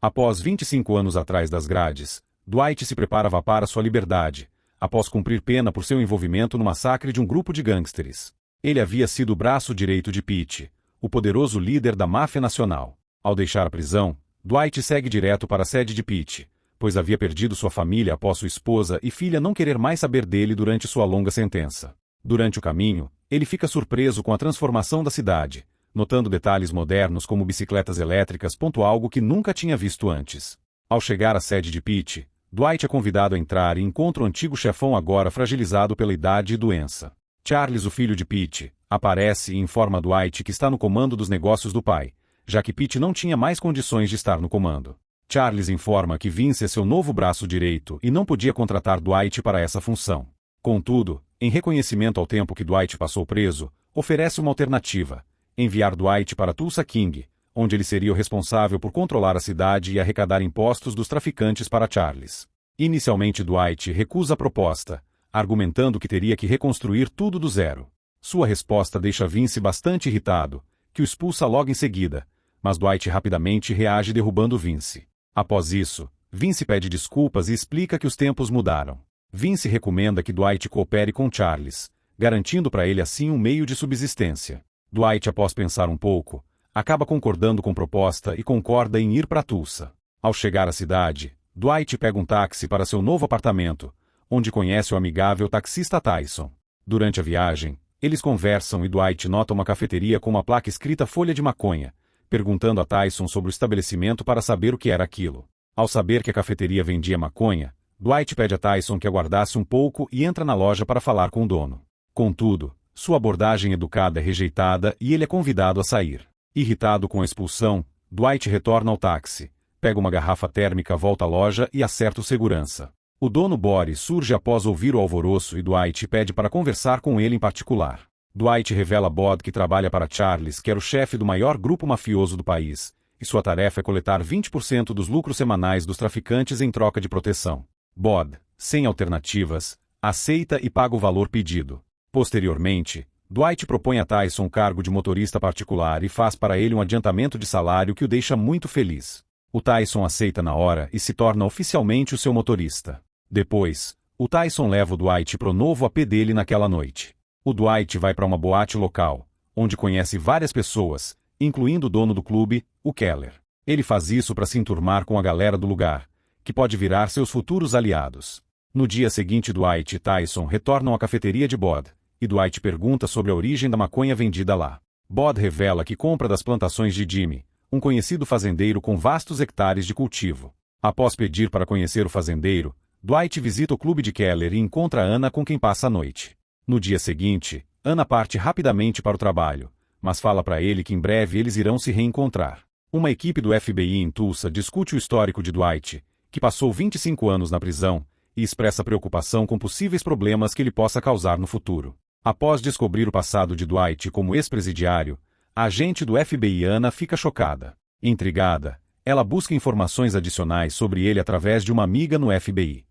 Após 25 anos atrás das grades, Dwight se preparava para sua liberdade, após cumprir pena por seu envolvimento no massacre de um grupo de gangsters. Ele havia sido o braço direito de Pete, o poderoso líder da máfia nacional. Ao deixar a prisão, Dwight segue direto para a sede de Pete, pois havia perdido sua família após sua esposa e filha não querer mais saber dele durante sua longa sentença. Durante o caminho, ele fica surpreso com a transformação da cidade, notando detalhes modernos como bicicletas elétricas, algo que nunca tinha visto antes. Ao chegar à sede de Pete, Dwight é convidado a entrar e encontra o antigo chefão agora fragilizado pela idade e doença. Charles, o filho de Pete, aparece e informa Dwight que está no comando dos negócios do pai, já que Pete não tinha mais condições de estar no comando. Charles informa que Vince é seu novo braço direito e não podia contratar Dwight para essa função. Contudo, em reconhecimento ao tempo que Dwight passou preso, oferece uma alternativa: enviar Dwight para Tulsa King, onde ele seria o responsável por controlar a cidade e arrecadar impostos dos traficantes para Charles. Inicialmente Dwight recusa a proposta, argumentando que teria que reconstruir tudo do zero. Sua resposta deixa Vince bastante irritado, que o expulsa logo em seguida, mas Dwight rapidamente reage derrubando Vince. Após isso, Vince pede desculpas e explica que os tempos mudaram. Vince recomenda que Dwight coopere com Charles, garantindo para ele assim um meio de subsistência. Dwight, após pensar um pouco, acaba concordando com a proposta e concorda em ir para Tulsa. Ao chegar à cidade, Dwight pega um táxi para seu novo apartamento, onde conhece o amigável taxista Tyson. Durante a viagem, eles conversam e Dwight nota uma cafeteria com uma placa escrita Folha de Maconha, perguntando a Tyson sobre o estabelecimento para saber o que era aquilo. Ao saber que a cafeteria vendia maconha, Dwight pede a Tyson que aguardasse um pouco e entra na loja para falar com o dono. Contudo, sua abordagem educada é rejeitada e ele é convidado a sair. Irritado com a expulsão, Dwight retorna ao táxi, pega uma garrafa térmica, volta à loja e acerta o segurança. O dono Boris surge após ouvir o alvoroço e Dwight pede para conversar com ele em particular. Dwight revela a Bod que trabalha para Charles, que era o chefe do maior grupo mafioso do país, e sua tarefa é coletar 20% dos lucros semanais dos traficantes em troca de proteção. Bod, sem alternativas, aceita e paga o valor pedido. Posteriormente, Dwight propõe a Tyson o cargo de motorista particular e faz para ele um adiantamento de salário que o deixa muito feliz. O Tyson aceita na hora e se torna oficialmente o seu motorista. Depois, o Tyson leva o Dwight para o novo AP dele naquela noite. O Dwight vai para uma boate local, onde conhece várias pessoas, incluindo o dono do clube, o Keller. Ele faz isso para se enturmar com a galera do lugar, que pode virar seus futuros aliados. No dia seguinte, Dwight e Tyson retornam à cafeteria de Bod, e Dwight pergunta sobre a origem da maconha vendida lá. Bod revela que compra das plantações de Jimmy, um conhecido fazendeiro com vastos hectares de cultivo. Após pedir para conhecer o fazendeiro, Dwight visita o clube de Keller e encontra Anna, com quem passa a noite. No dia seguinte, Anna parte rapidamente para o trabalho, mas fala para ele que em breve eles irão se reencontrar. Uma equipe do FBI em Tulsa discute o histórico de Dwight, que passou 25 anos na prisão, e expressa preocupação com possíveis problemas que ele possa causar no futuro. Após descobrir o passado de Dwight como ex-presidiário, a agente do FBI Anna fica chocada. Intrigada, ela busca informações adicionais sobre ele através de uma amiga no FBI.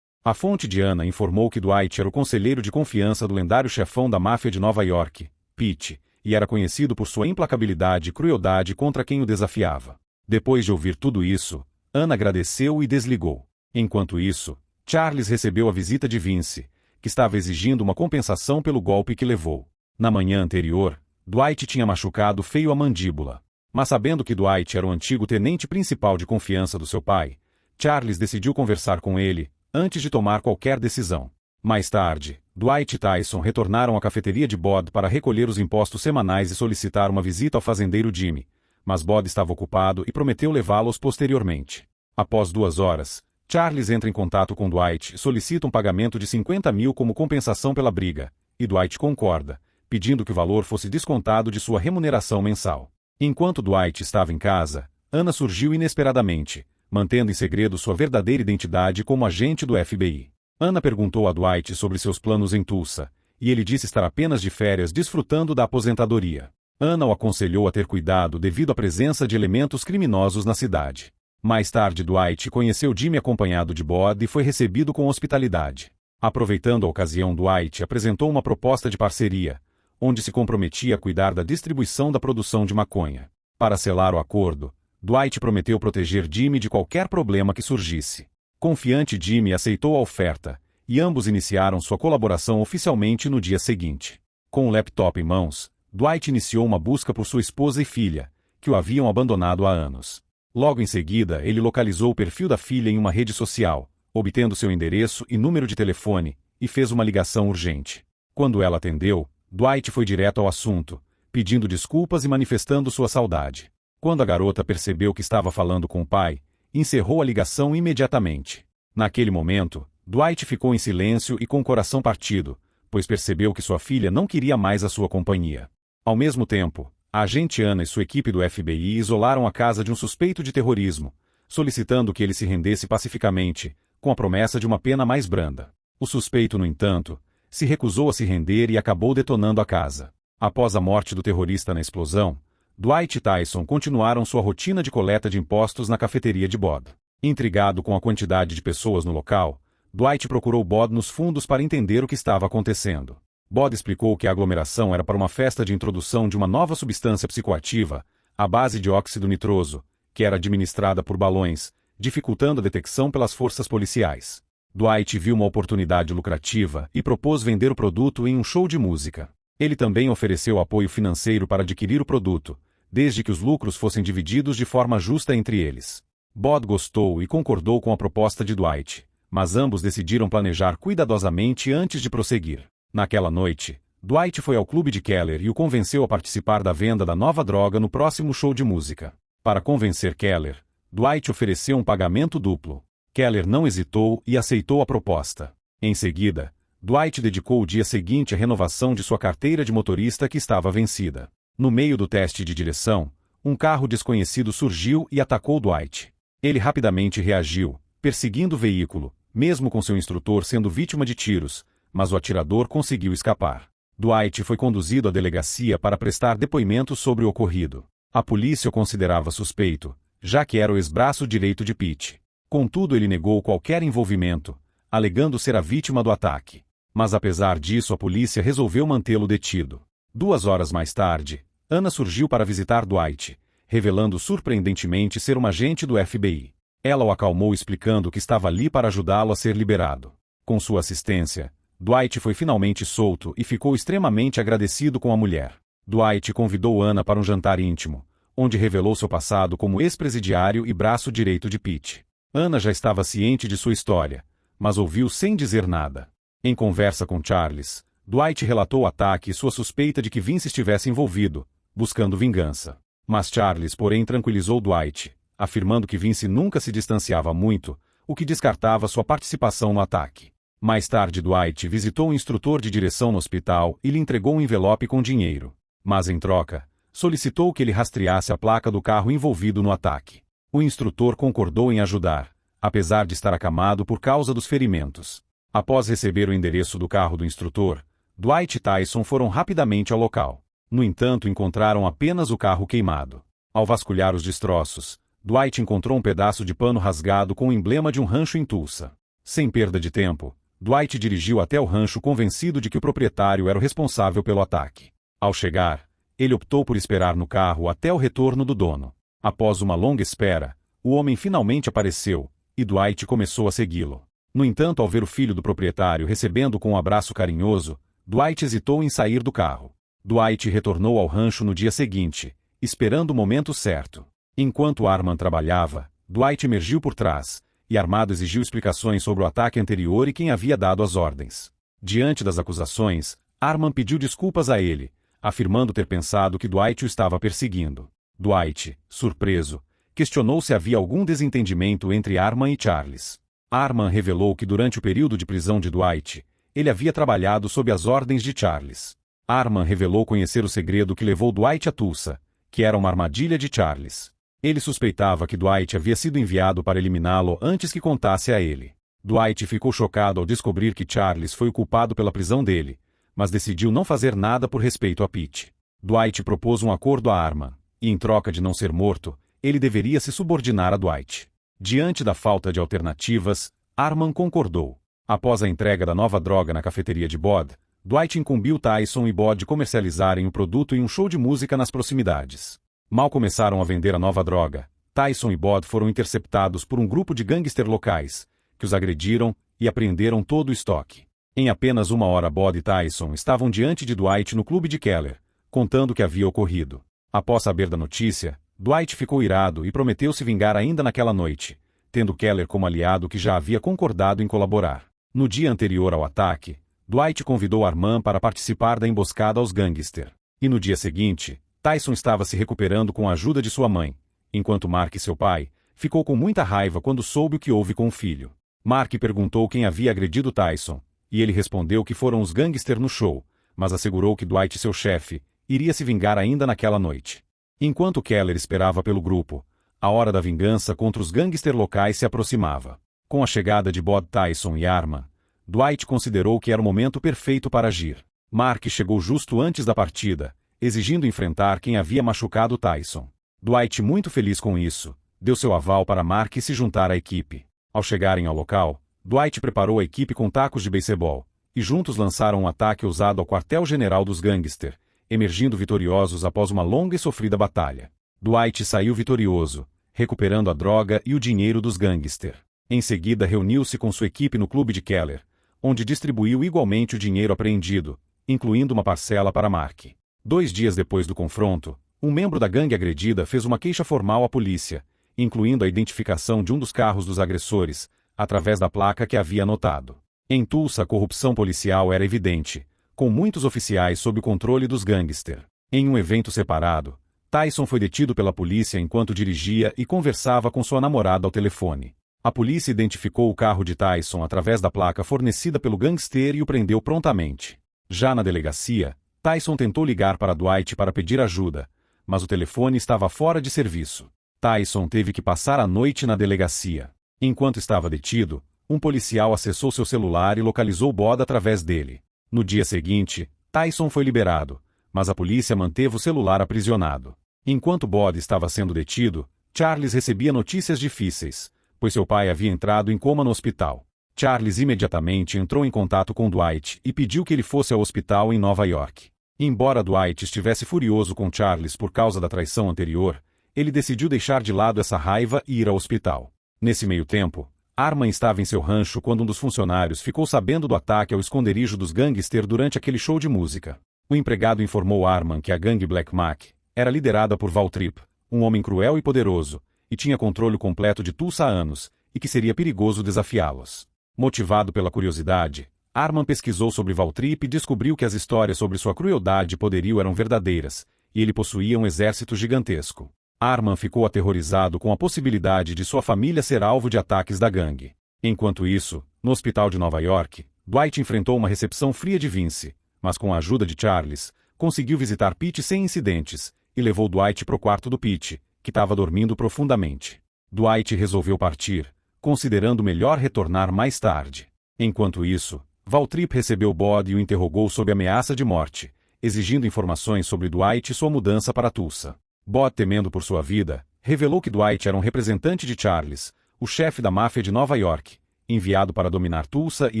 A fonte de Anna informou que Dwight era o conselheiro de confiança do lendário chefão da máfia de Nova York, Pete, e era conhecido por sua implacabilidade e crueldade contra quem o desafiava. Depois de ouvir tudo isso, Anna agradeceu e desligou. Enquanto isso, Charles recebeu a visita de Vince, que estava exigindo uma compensação pelo golpe que levou. Na manhã anterior, Dwight tinha machucado feio a mandíbula. Mas sabendo que Dwight era o antigo tenente principal de confiança do seu pai, Charles decidiu conversar com ele, antes de tomar qualquer decisão. Mais tarde, Dwight e Tyson retornaram à cafeteria de Bod para recolher os impostos semanais e solicitar uma visita ao fazendeiro Jimmy, mas Bod estava ocupado e prometeu levá-los posteriormente. Após 2 horas, Charles entra em contato com Dwight e solicita um pagamento de 50 mil como compensação pela briga, e Dwight concorda, pedindo que o valor fosse descontado de sua remuneração mensal. Enquanto Dwight estava em casa, Anna surgiu inesperadamente, mantendo em segredo sua verdadeira identidade como agente do FBI. Anna perguntou a Dwight sobre seus planos em Tulsa, e ele disse estar apenas de férias desfrutando da aposentadoria. Anna o aconselhou a ter cuidado devido à presença de elementos criminosos na cidade. Mais tarde, Dwight conheceu Jimmy acompanhado de Bod e foi recebido com hospitalidade. Aproveitando a ocasião, Dwight apresentou uma proposta de parceria, onde se comprometia a cuidar da distribuição da produção de maconha. Para selar o acordo, Dwight prometeu proteger Jimmy de qualquer problema que surgisse. Confiante, Jimmy aceitou a oferta, e ambos iniciaram sua colaboração oficialmente no dia seguinte. Com o laptop em mãos, Dwight iniciou uma busca por sua esposa e filha, que o haviam abandonado há anos. Logo em seguida, ele localizou o perfil da filha em uma rede social, obtendo seu endereço e número de telefone, e fez uma ligação urgente. Quando ela atendeu, Dwight foi direto ao assunto, pedindo desculpas e manifestando sua saudade. Quando a garota percebeu que estava falando com o pai, encerrou a ligação imediatamente. Naquele momento, Dwight ficou em silêncio e com o coração partido, pois percebeu que sua filha não queria mais a sua companhia. Ao mesmo tempo, a agente Anna e sua equipe do FBI isolaram a casa de um suspeito de terrorismo, solicitando que ele se rendesse pacificamente, com a promessa de uma pena mais branda. O suspeito, no entanto, se recusou a se render e acabou detonando a casa. Após a morte do terrorista na explosão, Dwight e Tyson continuaram sua rotina de coleta de impostos na cafeteria de Bod. Intrigado com a quantidade de pessoas no local, Dwight procurou Bod nos fundos para entender o que estava acontecendo. Bod explicou que a aglomeração era para uma festa de introdução de uma nova substância psicoativa, à base de óxido nitroso, que era administrada por balões, dificultando a detecção pelas forças policiais. Dwight viu uma oportunidade lucrativa e propôs vender o produto em um show de música. Ele também ofereceu apoio financeiro para adquirir o produto, desde que os lucros fossem divididos de forma justa entre eles. Bod gostou e concordou com a proposta de Dwight, mas ambos decidiram planejar cuidadosamente antes de prosseguir. Naquela noite, Dwight foi ao clube de Keller e o convenceu a participar da venda da nova droga no próximo show de música. Para convencer Keller, Dwight ofereceu um pagamento duplo. Keller não hesitou e aceitou a proposta. Em seguida, Dwight dedicou o dia seguinte à renovação de sua carteira de motorista que estava vencida. No meio do teste de direção, um carro desconhecido surgiu e atacou Dwight. Ele rapidamente reagiu, perseguindo o veículo, mesmo com seu instrutor sendo vítima de tiros, mas o atirador conseguiu escapar. Dwight foi conduzido à delegacia para prestar depoimento sobre o ocorrido. A polícia o considerava suspeito, já que era o ex-braço direito de Pete. Contudo, ele negou qualquer envolvimento, alegando ser a vítima do ataque. Mas apesar disso, a polícia resolveu mantê-lo detido. 2 horas mais tarde, Anna surgiu para visitar Dwight, revelando surpreendentemente ser uma agente do FBI. Ela o acalmou explicando que estava ali para ajudá-lo a ser liberado. Com sua assistência, Dwight foi finalmente solto e ficou extremamente agradecido com a mulher. Dwight convidou Anna para um jantar íntimo, onde revelou seu passado como ex-presidiário e braço direito de Pete. Anna já estava ciente de sua história, mas ouviu sem dizer nada. Em conversa com Charles, Dwight relatou o ataque e sua suspeita de que Vince estivesse envolvido, buscando vingança. Mas Charles, porém, tranquilizou Dwight, afirmando que Vince nunca se distanciava muito, o que descartava sua participação no ataque. Mais tarde, Dwight visitou um instrutor de direção no hospital e lhe entregou um envelope com dinheiro. Mas, em troca, solicitou que ele rastreasse a placa do carro envolvido no ataque. O instrutor concordou em ajudar, apesar de estar acamado por causa dos ferimentos. Após receber o endereço do carro do instrutor, Dwight e Tyson foram rapidamente ao local. No entanto, encontraram apenas o carro queimado. Ao vasculhar os destroços, Dwight encontrou um pedaço de pano rasgado com o emblema de um rancho em Tulsa. Sem perda de tempo, Dwight dirigiu até o rancho convencido de que o proprietário era o responsável pelo ataque. Ao chegar, ele optou por esperar no carro até o retorno do dono. Após uma longa espera, o homem finalmente apareceu, e Dwight começou a segui-lo. No entanto, ao ver o filho do proprietário recebendo com um abraço carinhoso, Dwight hesitou em sair do carro. Dwight retornou ao rancho no dia seguinte, esperando o momento certo. Enquanto Arman trabalhava, Dwight emergiu por trás, e armado exigiu explicações sobre o ataque anterior e quem havia dado as ordens. Diante das acusações, Arman pediu desculpas a ele, afirmando ter pensado que Dwight o estava perseguindo. Dwight, surpreso, questionou se havia algum desentendimento entre Arman e Charles. Arman revelou que durante o período de prisão de Dwight, ele havia trabalhado sob as ordens de Charles. Arman revelou conhecer o segredo que levou Dwight a Tulsa, que era uma armadilha de Charles. Ele suspeitava que Dwight havia sido enviado para eliminá-lo antes que contasse a ele. Dwight ficou chocado ao descobrir que Charles foi o culpado pela prisão dele, mas decidiu não fazer nada por respeito a Pete. Dwight propôs um acordo a Arman, e em troca de não ser morto, ele deveria se subordinar a Dwight. Diante da falta de alternativas, Arman concordou. Após a entrega da nova droga na cafeteria de Bod, Dwight incumbiu Tyson e Bod de comercializarem o produto em um show de música nas proximidades. Mal começaram a vender a nova droga, Tyson e Bod foram interceptados por um grupo de gangster locais, que os agrediram e apreenderam todo o estoque. Em apenas uma hora Bod e Tyson estavam diante de Dwight no clube de Keller, contando o que havia ocorrido. Após saber da notícia, Dwight ficou irado e prometeu se vingar ainda naquela noite, tendo Keller como aliado que já havia concordado em colaborar. No dia anterior ao ataque, Dwight convidou Armand para participar da emboscada aos gangster. E no dia seguinte, Tyson estava se recuperando com a ajuda de sua mãe, enquanto Mark, seu pai, ficou com muita raiva quando soube o que houve com o filho. Mark perguntou quem havia agredido Tyson, e ele respondeu que foram os gangster no show, mas assegurou que Dwight, seu chefe, iria se vingar ainda naquela noite. Enquanto Keller esperava pelo grupo, a hora da vingança contra os gangster locais se aproximava. Com a chegada de Bod, Tyson e Armand, Dwight considerou que era o momento perfeito para agir. Mark chegou justo antes da partida, exigindo enfrentar quem havia machucado Tyson. Dwight, muito feliz com isso, deu seu aval para Mark se juntar à equipe. Ao chegarem ao local, Dwight preparou a equipe com tacos de beisebol, e juntos lançaram um ataque ousado ao quartel-general dos gangster, emergindo vitoriosos após uma longa e sofrida batalha. Dwight saiu vitorioso, recuperando a droga e o dinheiro dos gangster. Em seguida reuniu-se com sua equipe no clube de Keller, onde distribuiu igualmente o dinheiro apreendido, incluindo uma parcela para Mark. 2 dias depois do confronto, um membro da gangue agredida fez uma queixa formal à polícia, incluindo a identificação de um dos carros dos agressores, através da placa que havia anotado. Em Tulsa, a corrupção policial era evidente, com muitos oficiais sob o controle dos gangster. Em um evento separado, Tyson foi detido pela polícia enquanto dirigia e conversava com sua namorada ao telefone. A polícia identificou o carro de Tyson através da placa fornecida pelo gangster e o prendeu prontamente. Já na delegacia, Tyson tentou ligar para Dwight para pedir ajuda, mas o telefone estava fora de serviço. Tyson teve que passar a noite na delegacia. Enquanto estava detido, um policial acessou seu celular e localizou Bod através dele. No dia seguinte, Tyson foi liberado, mas a polícia manteve o celular aprisionado. Enquanto Bod estava sendo detido, Charles recebia notícias difíceis, pois seu pai havia entrado em coma no hospital. Charles imediatamente entrou em contato com Dwight e pediu que ele fosse ao hospital em Nova York. Embora Dwight estivesse furioso com Charles por causa da traição anterior, ele decidiu deixar de lado essa raiva e ir ao hospital. Nesse meio tempo, Armand estava em seu rancho quando um dos funcionários ficou sabendo do ataque ao esconderijo dos gangster durante aquele show de música. O empregado informou Armand que a gangue Black Mac era liderada por Val Tripp, um homem cruel e poderoso, e tinha controle completo de Tulsa há anos, e que seria perigoso desafiá-los. Motivado pela curiosidade, Armand pesquisou sobre Val Tripp e descobriu que as histórias sobre sua crueldade e poderio eram verdadeiras, e ele possuía um exército gigantesco. Armand ficou aterrorizado com a possibilidade de sua família ser alvo de ataques da gangue. Enquanto isso, no hospital de Nova York, Dwight enfrentou uma recepção fria de Vince, mas com a ajuda de Charles, conseguiu visitar Pete sem incidentes, e levou Dwight para o quarto do Pete, que estava dormindo profundamente. Dwight resolveu partir, considerando melhor retornar mais tarde. Enquanto isso, Val Tripp recebeu Bod e o interrogou sob ameaça de morte, exigindo informações sobre Dwight e sua mudança para Tulsa. Bod, temendo por sua vida, revelou que Dwight era um representante de Charles, o chefe da máfia de Nova York, enviado para dominar Tulsa e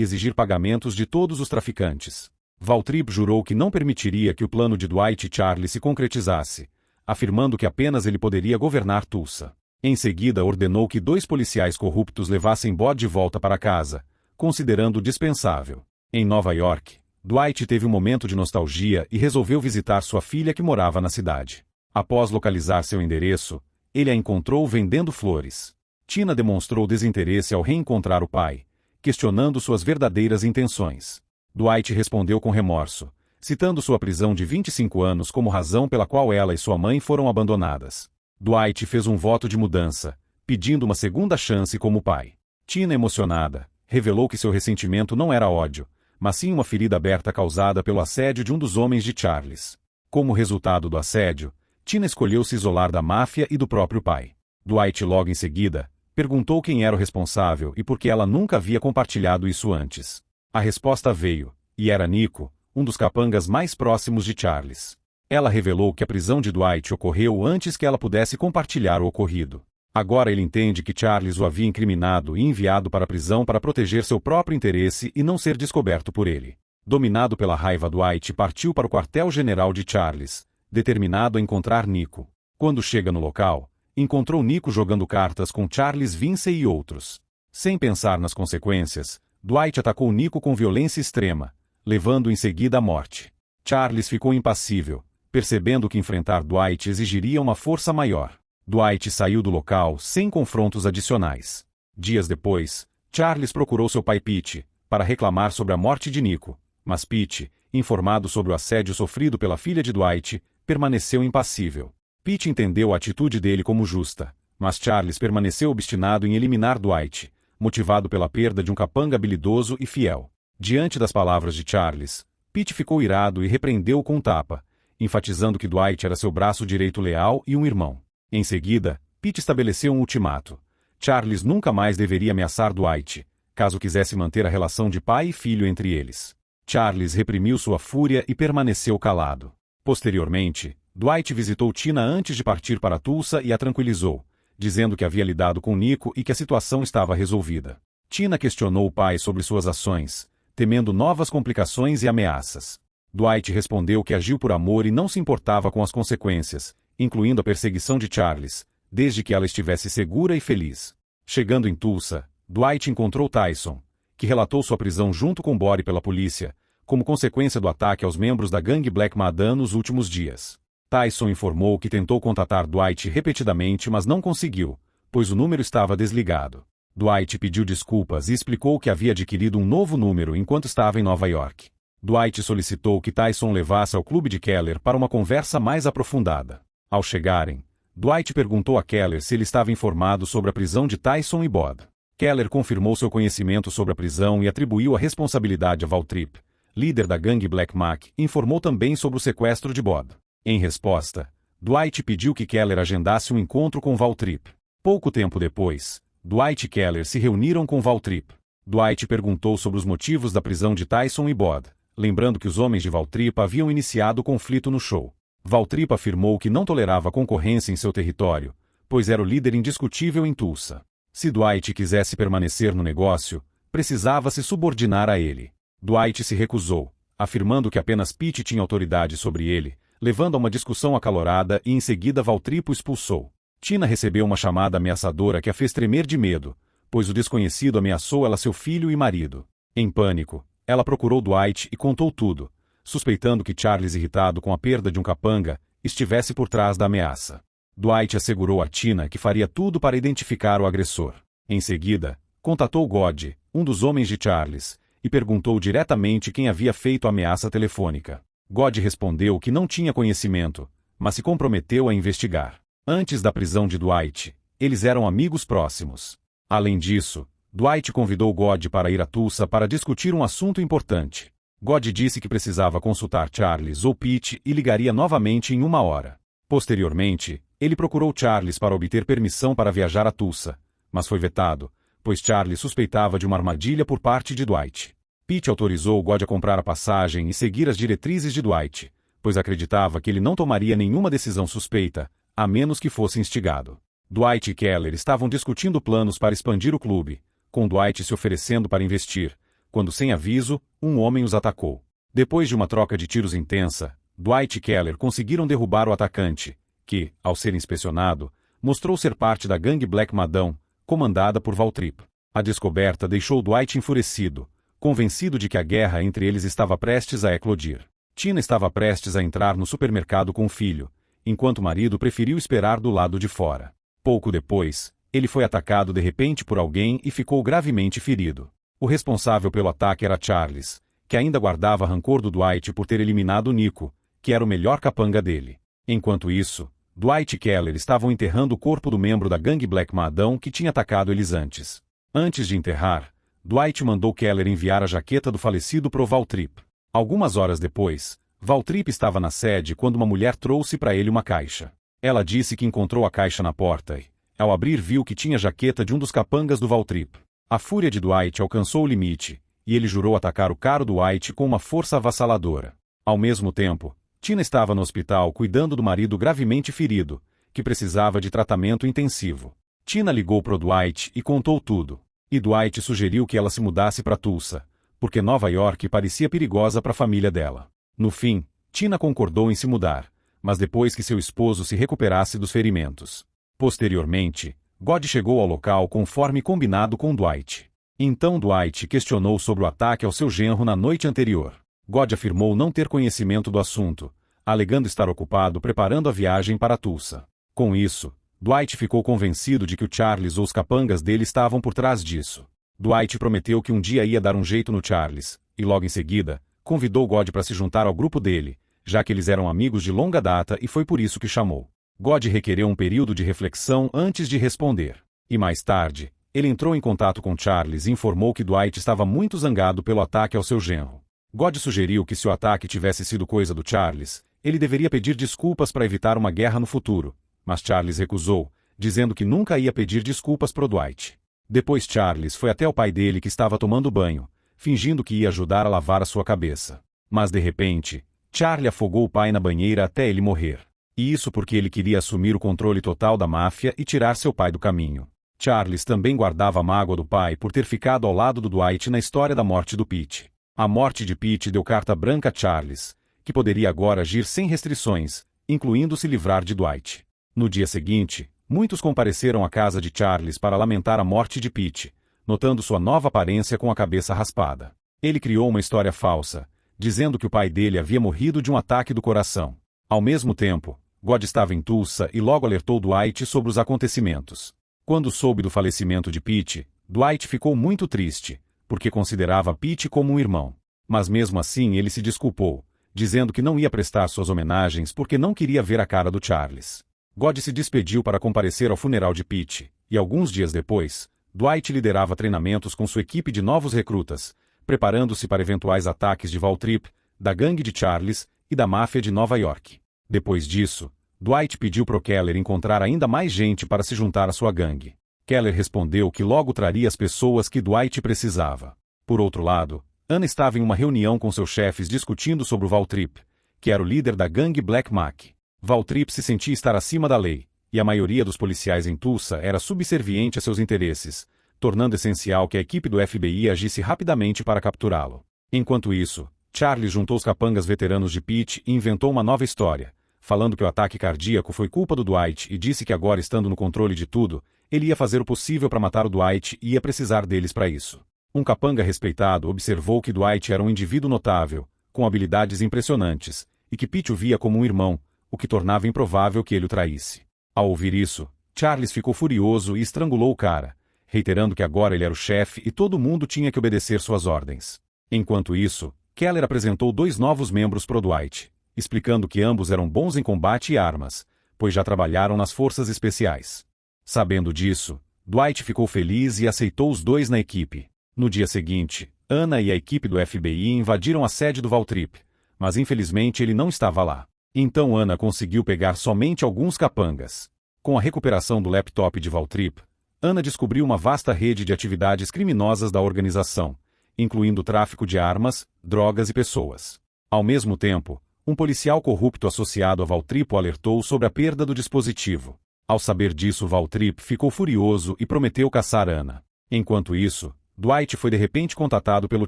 exigir pagamentos de todos os traficantes. Val Tripp jurou que não permitiria que o plano de Dwight e Charles se concretizasse, afirmando que apenas ele poderia governar Tulsa. Em seguida ordenou que 2 policiais corruptos levassem Bod de volta para casa, considerando-o dispensável. Em Nova York, Dwight teve um momento de nostalgia e resolveu visitar sua filha que morava na cidade. Após localizar seu endereço, ele a encontrou vendendo flores. Tina demonstrou desinteresse ao reencontrar o pai, questionando suas verdadeiras intenções. Dwight respondeu com remorso, citando sua prisão de 25 anos como razão pela qual ela e sua mãe foram abandonadas. Dwight fez um voto de mudança, pedindo uma segunda chance como pai. Tina, emocionada, revelou que seu ressentimento não era ódio, mas sim uma ferida aberta causada pelo assédio de um dos homens de Charles. Como resultado do assédio, Tina escolheu se isolar da máfia e do próprio pai. Dwight logo em seguida perguntou quem era o responsável e por que ela nunca havia compartilhado isso antes. A resposta veio, e era Nico, um dos capangas mais próximos de Charles. Ela revelou que a prisão de Dwight ocorreu antes que ela pudesse compartilhar o ocorrido. Agora ele entende que Charles o havia incriminado e enviado para a prisão para proteger seu próprio interesse e não ser descoberto por ele. Dominado pela raiva, Dwight partiu para o quartel-general de Charles, determinado a encontrar Nico. Quando chega no local, encontrou Nico jogando cartas com Charles Vincey e outros. Sem pensar nas consequências, Dwight atacou Nico com violência extrema, levando em seguida à morte. Charles ficou impassível, percebendo que enfrentar Dwight exigiria uma força maior. Dwight saiu do local sem confrontos adicionais. Dias depois, Charles procurou seu pai Pete, para reclamar sobre a morte de Nico, mas Pete, informado sobre o assédio sofrido pela filha de Dwight, permaneceu impassível. Pete entendeu a atitude dele como justa, mas Charles permaneceu obstinado em eliminar Dwight, motivado pela perda de um capanga habilidoso e fiel. Diante das palavras de Charles, Pete ficou irado e repreendeu-o com um tapa, enfatizando que Dwight era seu braço direito leal e um irmão. Em seguida, Pete estabeleceu um ultimato. Charles nunca mais deveria ameaçar Dwight, caso quisesse manter a relação de pai e filho entre eles. Charles reprimiu sua fúria e permaneceu calado. Posteriormente, Dwight visitou Tina antes de partir para Tulsa e a tranquilizou, dizendo que havia lidado com Nico e que a situação estava resolvida. Tina questionou o pai sobre suas ações, temendo novas complicações e ameaças. Dwight respondeu que agiu por amor e não se importava com as consequências, incluindo a perseguição de Charles, desde que ela estivesse segura e feliz. Chegando em Tulsa, Dwight encontrou Tyson, que relatou sua prisão junto com Bori pela polícia, como consequência do ataque aos membros da gangue Black Madan nos últimos dias. Tyson informou que tentou contatar Dwight repetidamente, mas não conseguiu, pois o número estava desligado. Dwight pediu desculpas e explicou que havia adquirido um novo número enquanto estava em Nova York. Dwight solicitou que Tyson levasse ao clube de Keller para uma conversa mais aprofundada. Ao chegarem, Dwight perguntou a Keller se ele estava informado sobre a prisão de Tyson e Bod. Keller confirmou seu conhecimento sobre a prisão e atribuiu a responsabilidade a Waltrip, líder da gangue Black Mac, e informou também sobre o sequestro de Bod. Em resposta, Dwight pediu que Keller agendasse um encontro com Waltrip. Pouco tempo depois, Dwight e Keller se reuniram com Waltrip. Dwight perguntou sobre os motivos da prisão de Tyson e Bod, lembrando que os homens de Waltrip haviam iniciado o conflito no show. Waltrip afirmou que não tolerava concorrência em seu território, pois era o líder indiscutível em Tulsa. Se Dwight quisesse permanecer no negócio, precisava se subordinar a ele. Dwight se recusou, afirmando que apenas Pete tinha autoridade sobre ele, levando a uma discussão acalorada e em seguida Waltrip o expulsou. Tina recebeu uma chamada ameaçadora que a fez tremer de medo, pois o desconhecido ameaçou ela, seu filho e marido. Em pânico, ela procurou Dwight e contou tudo, suspeitando que Charles, irritado com a perda de um capanga, estivesse por trás da ameaça. Dwight assegurou a Tina que faria tudo para identificar o agressor. Em seguida, contatou God, um dos homens de Charles, e perguntou diretamente quem havia feito a ameaça telefônica. God respondeu que não tinha conhecimento, mas se comprometeu a investigar. Antes da prisão de Dwight, eles eram amigos próximos. Além disso, Dwight convidou God para ir a Tulsa para discutir um assunto importante. God disse que precisava consultar Charles ou Pete e ligaria novamente em 1 hora. Posteriormente, ele procurou Charles para obter permissão para viajar a Tulsa, mas foi vetado, pois Charles suspeitava de uma armadilha por parte de Dwight. Pete autorizou God a comprar a passagem e seguir as diretrizes de Dwight, pois acreditava que ele não tomaria nenhuma decisão suspeita, a menos que fosse instigado. Dwight e Keller estavam discutindo planos para expandir o clube, com Dwight se oferecendo para investir, quando sem aviso, um homem os atacou. Depois de uma troca de tiros intensa, Dwight e Keller conseguiram derrubar o atacante, que, ao ser inspecionado, mostrou ser parte da gangue Black Madan, comandada por Waltrip. A descoberta deixou Dwight enfurecido, convencido de que a guerra entre eles estava prestes a eclodir. Tina estava prestes a entrar no supermercado com o filho, enquanto o marido preferiu esperar do lado de fora. Pouco depois, ele foi atacado de repente por alguém e ficou gravemente ferido. O responsável pelo ataque era Charles, que ainda guardava rancor do Dwight por ter eliminado Nico, que era o melhor capanga dele. Enquanto isso, Dwight e Keller estavam enterrando o corpo do membro da gangue Black Madan que tinha atacado eles antes. Antes de enterrar, Dwight mandou Keller enviar a jaqueta do falecido pro Waltrip. Algumas horas depois, Waltrip estava na sede quando uma mulher trouxe para ele uma caixa. Ela disse que encontrou a caixa na porta e, ao abrir, viu que tinha a jaqueta de um dos capangas do Waltrip. A fúria de Dwight alcançou o limite, e ele jurou atacar o caro Dwight com uma força avassaladora. Ao mesmo tempo, Tina estava no hospital cuidando do marido gravemente ferido, que precisava de tratamento intensivo. Tina ligou para o Dwight e contou tudo. E Dwight sugeriu que ela se mudasse para Tulsa, porque Nova York parecia perigosa para a família dela. No fim, Tina concordou em se mudar, mas depois que seu esposo se recuperasse dos ferimentos. Posteriormente, God chegou ao local conforme combinado com Dwight. Então Dwight questionou sobre o ataque ao seu genro na noite anterior. God afirmou não ter conhecimento do assunto, alegando estar ocupado preparando a viagem para Tulsa. Com isso, Dwight ficou convencido de que o Charles ou os capangas dele estavam por trás disso. Dwight prometeu que um dia ia dar um jeito no Charles, e logo em seguida, convidou God para se juntar ao grupo dele, já que eles eram amigos de longa data e foi por isso que chamou. God requereu um período de reflexão antes de responder. E mais tarde, ele entrou em contato com Charles e informou que Dwight estava muito zangado pelo ataque ao seu genro. God sugeriu que se o ataque tivesse sido coisa do Charles, ele deveria pedir desculpas para evitar uma guerra no futuro, mas Charles recusou, dizendo que nunca ia pedir desculpas pro Dwight. Depois Charles foi até o pai dele que estava tomando banho, fingindo que ia ajudar a lavar a sua cabeça. Mas de repente, Charlie afogou o pai na banheira até ele morrer. E isso porque ele queria assumir o controle total da máfia e tirar seu pai do caminho. Charles também guardava a mágoa do pai por ter ficado ao lado do Dwight na história da morte do Pete. A morte de Pete deu carta branca a Charles, que poderia agora agir sem restrições, incluindo se livrar de Dwight. No dia seguinte, muitos compareceram à casa de Charles para lamentar a morte de Pete, notando sua nova aparência com a cabeça raspada. Ele criou uma história falsa, dizendo que o pai dele havia morrido de um ataque do coração. Ao mesmo tempo, God estava em Tulsa e logo alertou Dwight sobre os acontecimentos. Quando soube do falecimento de Pete, Dwight ficou muito triste, porque considerava Pete como um irmão. Mas mesmo assim ele se desculpou, dizendo que não ia prestar suas homenagens porque não queria ver a cara do Charles. God se despediu para comparecer ao funeral de Pete, e alguns dias depois, Dwight liderava treinamentos com sua equipe de novos recrutas, preparando-se para eventuais ataques de Waltrip, da gangue de Charles e da máfia de Nova York. Depois disso, Dwight pediu pro Keller encontrar ainda mais gente para se juntar à sua gangue. Keller respondeu que logo traria as pessoas que Dwight precisava. Por outro lado, Anna estava em uma reunião com seus chefes discutindo sobre o Waltrip, que era o líder da gangue Black Mac. Waltrip se sentia estar acima da lei, e a maioria dos policiais em Tulsa era subserviente a seus interesses, tornando essencial que a equipe do FBI agisse rapidamente para capturá-lo. Enquanto isso, Charles juntou os capangas veteranos de Pete e inventou uma nova história, falando que o ataque cardíaco foi culpa do Dwight e disse que agora estando no controle de tudo, ele ia fazer o possível para matar o Dwight e ia precisar deles para isso. Um capanga respeitado observou que Dwight era um indivíduo notável, com habilidades impressionantes, e que Pete o via como um irmão, o que tornava improvável que ele o traísse. Ao ouvir isso, Charles ficou furioso e estrangulou o cara, reiterando que agora ele era o chefe e todo mundo tinha que obedecer suas ordens. Enquanto isso, Keller apresentou 2 novos membros pro Dwight, explicando que ambos eram bons em combate e armas, pois já trabalharam nas forças especiais. Sabendo disso, Dwight ficou feliz e aceitou os 2 na equipe. No dia seguinte, Anna e a equipe do FBI invadiram a sede do Waltrip, mas infelizmente ele não estava lá. Então Anna conseguiu pegar somente alguns capangas. Com a recuperação do laptop de Waltrip, Anna descobriu uma vasta rede de atividades criminosas da organização, incluindo tráfico de armas, drogas e pessoas. Ao mesmo tempo, um policial corrupto associado a Waltrip o alertou sobre a perda do dispositivo. Ao saber disso, Waltrip ficou furioso e prometeu caçar Anna. Enquanto isso, Dwight foi de repente contatado pelo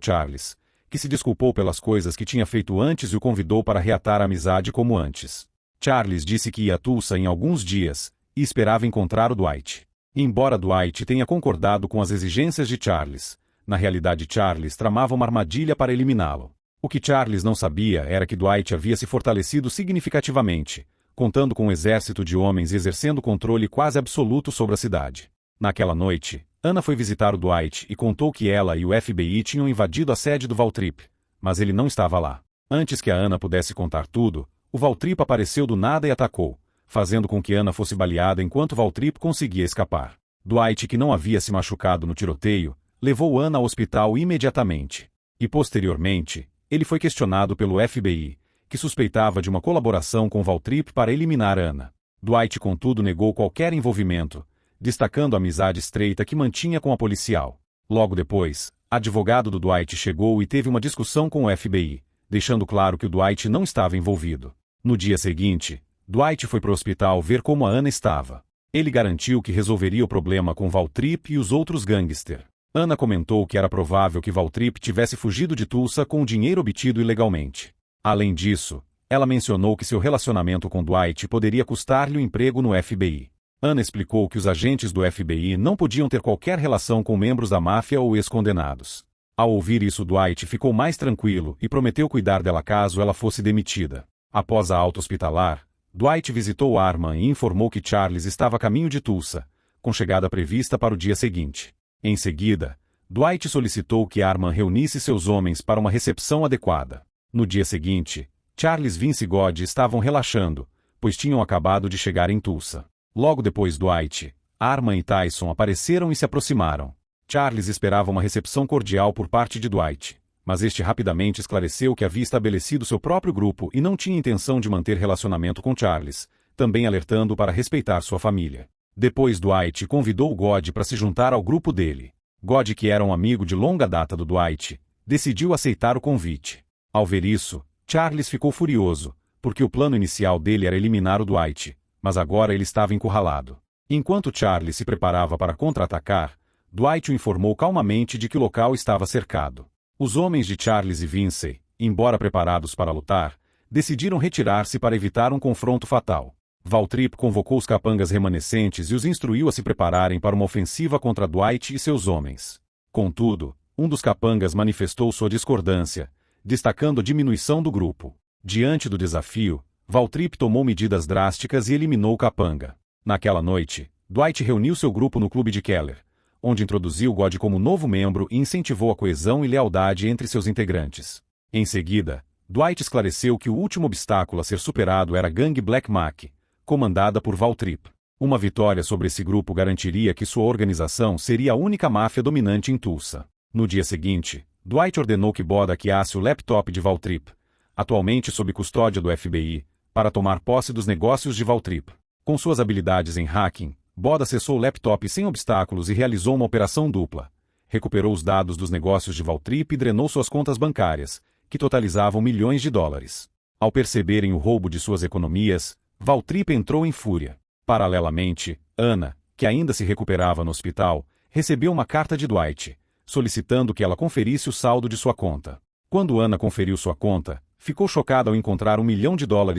Charles, que se desculpou pelas coisas que tinha feito antes e o convidou para reatar a amizade como antes. Charles disse que ia a Tulsa em alguns dias e esperava encontrar o Dwight. Embora Dwight tenha concordado com as exigências de Charles, na realidade Charles tramava uma armadilha para eliminá-lo. O que Charles não sabia era que Dwight havia se fortalecido significativamente, contando com um exército de homens e exercendo controle quase absoluto sobre a cidade. Naquela noite, Anna foi visitar o Dwight e contou que ela e o FBI tinham invadido a sede do Waltrip, mas ele não estava lá. Antes que a Anna pudesse contar tudo, o Waltrip apareceu do nada e atacou, fazendo com que Anna fosse baleada enquanto o Waltrip conseguia escapar. Dwight, que não havia se machucado no tiroteio, levou Anna ao hospital imediatamente. E posteriormente, ele foi questionado pelo FBI, que suspeitava de uma colaboração com Waltrip para eliminar Anna. Dwight, contudo, negou qualquer envolvimento, destacando a amizade estreita que mantinha com a policial. Logo depois, advogado do Dwight chegou e teve uma discussão com o FBI, deixando claro que o Dwight não estava envolvido. No dia seguinte, Dwight foi para o hospital ver como a Anna estava. Ele garantiu que resolveria o problema com Waltrip e os outros gangster. Anna comentou que era provável que Waltrip tivesse fugido de Tulsa com o dinheiro obtido ilegalmente. Além disso, ela mencionou que seu relacionamento com Dwight poderia custar-lhe o emprego no FBI. Ana explicou que os agentes do FBI não podiam ter qualquer relação com membros da máfia ou ex-condenados. Ao ouvir isso, Dwight ficou mais tranquilo e prometeu cuidar dela caso ela fosse demitida. Após a alta hospitalar, Dwight visitou Arman e informou que Charles estava a caminho de Tulsa, com chegada prevista para o dia seguinte. Em seguida, Dwight solicitou que Arman reunisse seus homens para uma recepção adequada. No dia seguinte, Charles, Vince e God estavam relaxando, pois tinham acabado de chegar em Tulsa. Logo depois, Dwight, Arman e Tyson apareceram e se aproximaram. Charles esperava uma recepção cordial por parte de Dwight, mas este rapidamente esclareceu que havia estabelecido seu próprio grupo e não tinha intenção de manter relacionamento com Charles, também alertando para respeitar sua família. Depois, Dwight convidou God para se juntar ao grupo dele. God, que era um amigo de longa data do Dwight, decidiu aceitar o convite. Ao ver isso, Charles ficou furioso, porque o plano inicial dele era eliminar o Dwight, mas agora ele estava encurralado. Enquanto Charles se preparava para contra-atacar, Dwight o informou calmamente de que o local estava cercado. Os homens de Charles e Vince, embora preparados para lutar, decidiram retirar-se para evitar um confronto fatal. Waltrip convocou os capangas remanescentes e os instruiu a se prepararem para uma ofensiva contra Dwight e seus homens. Contudo, um dos capangas manifestou sua discordância, destacando a diminuição do grupo. Diante do desafio, Waltrip tomou medidas drásticas e eliminou o capanga. Naquela noite, Dwight reuniu seu grupo no clube de Keller, onde introduziu God como novo membro e incentivou a coesão e lealdade entre seus integrantes. Em seguida, Dwight esclareceu que o último obstáculo a ser superado era a gangue Black Mac, comandada por Waltrip. Uma vitória sobre esse grupo garantiria que sua organização seria a única máfia dominante em Tulsa. No dia seguinte, Dwight ordenou que Bod hackeasse o laptop de Waltrip, atualmente sob custódia do FBI, para tomar posse dos negócios de Waltrip. Com suas habilidades em hacking, Bod acessou o laptop sem obstáculos e realizou uma operação dupla. Recuperou os dados dos negócios de Waltrip e drenou suas contas bancárias, que totalizavam milhões de dólares. Ao perceberem o roubo de suas economias, Waltrip entrou em fúria. Paralelamente, Ana, que ainda se recuperava no hospital, recebeu uma carta de Dwight, solicitando que ela conferisse o saldo de sua conta. Quando Ana conferiu sua conta, ficou chocada ao encontrar $1 milhão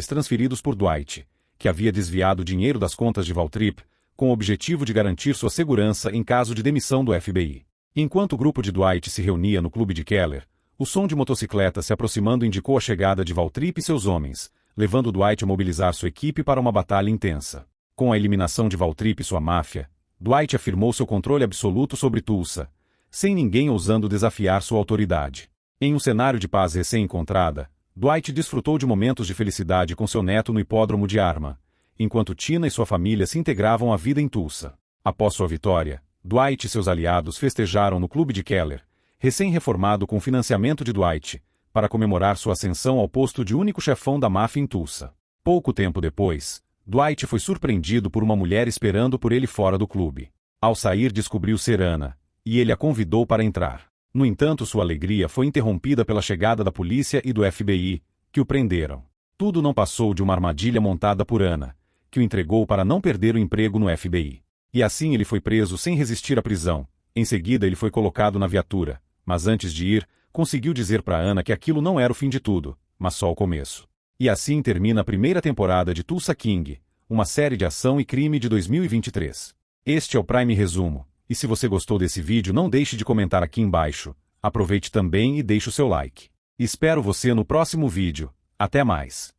transferidos por Dwight, que havia desviado dinheiro das contas de Waltrip, com o objetivo de garantir sua segurança em caso de demissão do FBI. Enquanto o grupo de Dwight se reunia no clube de Keller, o som de motocicletas se aproximando indicou a chegada de Waltrip e seus homens, levando Dwight a mobilizar sua equipe para uma batalha intensa. Com a eliminação de Waltrip e sua máfia, Dwight afirmou seu controle absoluto sobre Tulsa, sem ninguém ousando desafiar sua autoridade. Em um cenário de paz recém-encontrada, Dwight desfrutou de momentos de felicidade com seu neto no hipódromo de Arma, enquanto Tina e sua família se integravam à vida em Tulsa. Após sua vitória, Dwight e seus aliados festejaram no clube de Keller, recém-reformado com financiamento de Dwight, para comemorar sua ascensão ao posto de único chefão da máfia em Tulsa. Pouco tempo depois, Dwight foi surpreendido por uma mulher esperando por ele fora do clube. Ao sair, descobriu ser Ana, e ele a convidou para entrar. No entanto, sua alegria foi interrompida pela chegada da polícia e do FBI, que o prenderam. Tudo não passou de uma armadilha montada por Ana, que o entregou para não perder o emprego no FBI. E assim ele foi preso sem resistir à prisão. Em seguida ele foi colocado na viatura, mas antes de ir, conseguiu dizer para Ana que aquilo não era o fim de tudo, mas só o começo. E assim termina a primeira temporada de Tulsa King, uma série de ação e crime de 2023. Este é o Prime Resumo, e se você gostou desse vídeo não deixe de comentar aqui embaixo, aproveite também e deixe o seu like. Espero você no próximo vídeo, até mais.